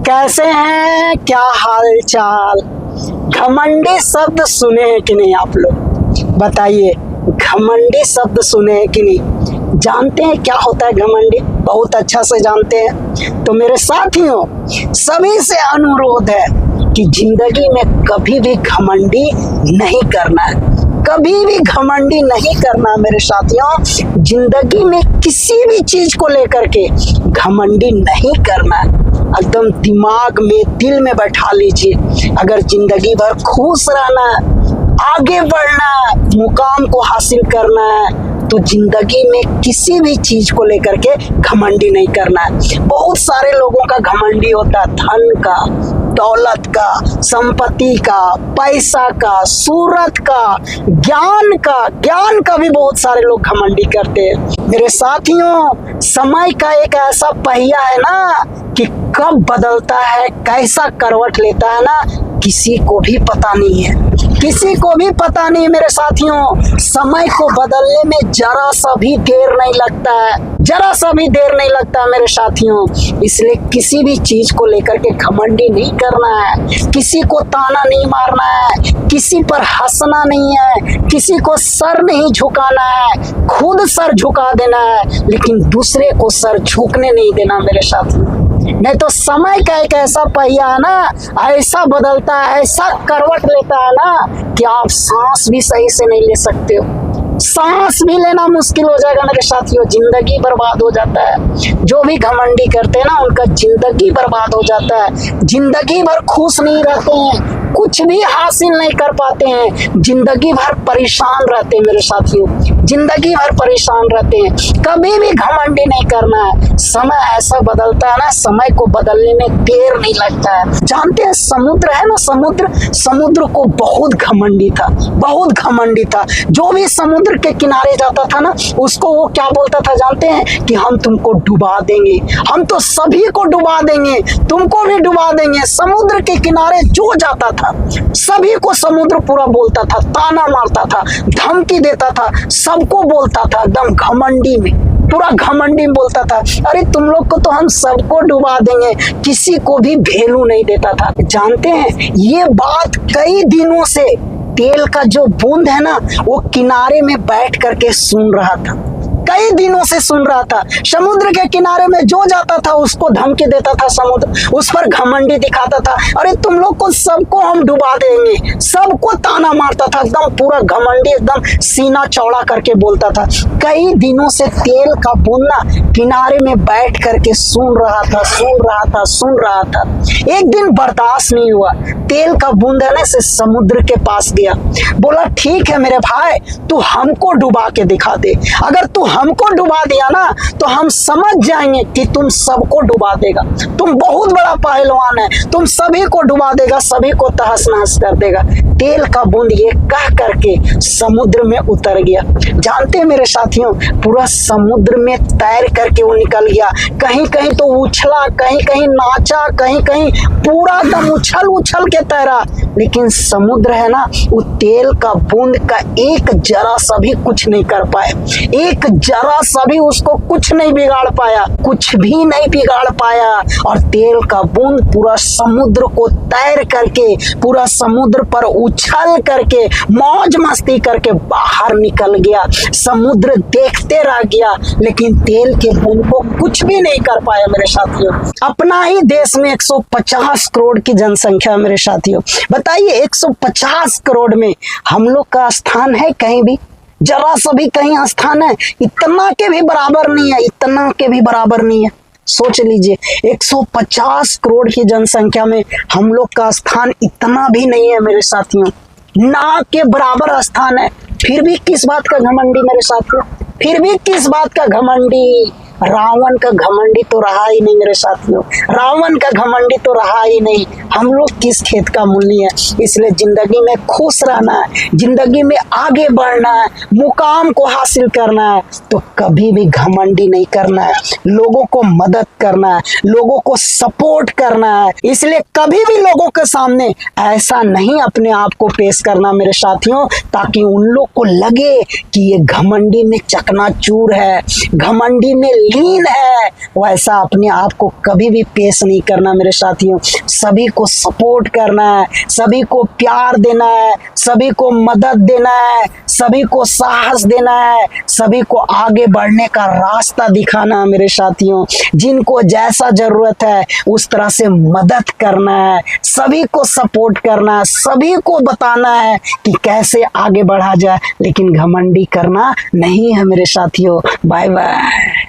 कैसे हैं, क्या हाल चाल। घमंडी शब्द सुने हैं कि नहीं आप लोग, बताइए। घमंडी शब्द सुने हैं कि नहीं, जानते हैं क्या होता है घमंडी? बहुत अच्छा से जानते हैं। तो मेरे साथियों, सभी से अनुरोध है कि जिंदगी में कभी भी घमंडी नहीं करना है, कभी भी घमंडी नहीं करना मेरे साथियों। जिंदगी में किसी भी चीज को लेकर के घमंडी नहीं करना है। एकदम दिमाग में, दिल में बैठा लीजिए। अगर जिंदगी भर खुश रहना है, आगे बढ़ना है, मुकाम को हासिल करना है, तो जिंदगी में किसी भी चीज को लेकर के घमंडी नहीं करना है। बहुत सारे लोगों का घमंडी होता है, धन का, दौलत का, संपत्ति का, पैसा का, सूरत का, ज्ञान का भी बहुत सारे लोग घमंडी करते हैं। मेरे साथियों, समय का एक ऐसा पहिया है ना कि कब बदलता है, कैसा करवट लेता है ना, किसी को भी पता नहीं है, किसी को भी पता नहीं। मेरे साथियों, समय को बदलने में जरा सा भी देर नहीं लगता है, जरा सा भी देर नहीं लगता है मेरे साथियों। इसलिए किसी भी चीज को लेकर के घमंडी नहीं करना है, किसी को ताना नहीं मारना है, किसी पर हंसना नहीं है, किसी को सर नहीं झुकाना है, खुद सर झुका देना है, लेकिन दूसरे को सर झुकने नहीं देना मेरे साथियों। नहीं तो समय का एक ऐसा पहिया है ना, ऐसा बदलता है, ऐसा करवट लेता है ना कि आप सांस भी सही से नहीं ले सकते हो। सांस भी लेना मुश्किल हो जाएगा मेरे साथियों, जिंदगी बर्बाद हो जाता है। जो भी घमंडी करते हैं ना, उनका जिंदगी बर्बाद हो जाता है, जिंदगी भर खुश नहीं रहते हैं, कुछ भी हासिल नहीं कर पाते हैं, जिंदगी भर परेशान रहते हैं मेरे साथियों, जिंदगी भर परेशान रहते हैं। कभी भी घमंडी नहीं करना है। समय ऐसा बदलता है ना, समय को बदलने में देर नहीं लगता है। जानते हैं समुद्र है ना, समुद्र को बहुत घमंडी था, बहुत घमंडी था। जो भी समुद्र के किनारे जाता था ना, उसको वो क्या बोलता था जानते हैं? कि हम तुमको डुबा देंगे, हम तो सभी को डुबा देंगे, तुमको भी डुबा देंगे। समुद्र के किनारे जो जाता था, सभी को समुद्र पूरा बोलता था, ताना मारता था, धमकी देता था, सबको बोलता था, एकदम घमंडी में, पूरा घमंडी में बोलता था, अरे तुम लोग को तो हम सबको डुबा देंगे, किसी को भी वैल्यू नहीं देता था। जानते हैं, ये बात कई दिनों से तेल का जो बूंद है ना, वो किनारे में बैठ करके सुन रहा था, कई दिनों से सुन रहा था। समुद्र के किनारे में जो जाता था उसको धमकी देता था समुद्र, उस पर घमंडी दिखाता था, अरे तुम लोग को सबको हम डुबा देंगे, सबको ताना मारता था, एकदम पूरा घमंडी, एकदम सीना चौड़ा करके बोलता था। कई दिनों से तेल का बूंद ना किनारे में बैठ करके सुन रहा था, सुन रहा था, सुन रहा था। एक दिन बर्दाश्त नहीं हुआ, तेल का बूंद है ना से समुद्र के पास गया, बोला ठीक है मेरे भाई, तू हमको डुबा के दिखा दे। अगर तू हमको डुबा दिया ना तो हम समझ जाएंगे कि तुम सबको डुबा देगा, तुम बहुत बड़ा पहलवान है, तुम सभी को डुबा देगा, सभी को तहस नहस कर देगा। तेल का बूंद ये कह करके समुद्र में उतर गया। जानते हैं मेरे साथियों, पूरा समुद्र में तैर करके वो निकल गया। कहीं कहीं तो उछला, कहीं कहीं नाचा, कहीं कहीं पूरा दम उछल उछल के तैरा, लेकिन समुद्र है ना, वो तेल का बूंद का एक जरा सा भी कुछ नहीं कर पाए, एक जरा सा भी उसको कुछ नहीं बिगाड़ पाया, कुछ भी नहीं बिगाड़ पाया। और तेल का बूंद पूरा समुद्र को तैर करके, पूरा समुद्र पर उछल करके, मौज मस्ती करके बाहर निकल गया। समुद्र देखते रह गया, लेकिन तेल के बूंद को कुछ भी नहीं कर पाया मेरे साथियों। अपना ही देश में 150 करोड़ की जनसंख्या है मेरे साथियों। बताइए 150 करोड़ में हम लोग का स्थान है कहीं भी? जरा सा भी कहीं स्थान है? इतना के भी बराबर नहीं है, इतना के भी बराबर नहीं है। सोच लीजिए, 150 करोड़ की जनसंख्या में हम लोग का स्थान इतना भी नहीं है मेरे साथियों, ना के बराबर स्थान है। फिर भी किस बात का घमंडी मेरे साथियों, फिर भी किस बात का घमंडी? रावण का घमंडी तो रहा ही नहीं मेरे साथियों, रावण का घमंडी तो रहा ही नहीं। हम लोग किस खेत का मूली है? इसलिए जिंदगी में खुश रहना है, जिंदगी में आगे बढ़ना है, मुकाम को हासिल करना है, तो कभी भी घमंडी नहीं करना है, लोगों को मदद करना है, लोगों को सपोर्ट करना है। इसलिए कभी भी लोगों के सामने ऐसा नहीं अपने आप को पेश करना मेरे साथियों, ताकि उन लोग को लगे कि ये घमंडी में चकनाचूर है, घमंडी में लीन है वैसा अपने आप को कभी भी पेश नहीं करना मेरे साथियों। सभी को सपोर्ट करना है, सभी को प्यार देना है, सभी को मदद देना है, सभी को साहस देना है, सभी को आगे बढ़ने का रास्ता दिखाना है मेरे साथियों। जिनको जैसा जरूरत है उस तरह से मदद करना है, सभी को सपोर्ट करना है, सभी को बताना है कि कैसे आगे बढ़ा जाए, लेकिन घमंडी करना नहीं है मेरे साथियों। Bye bye.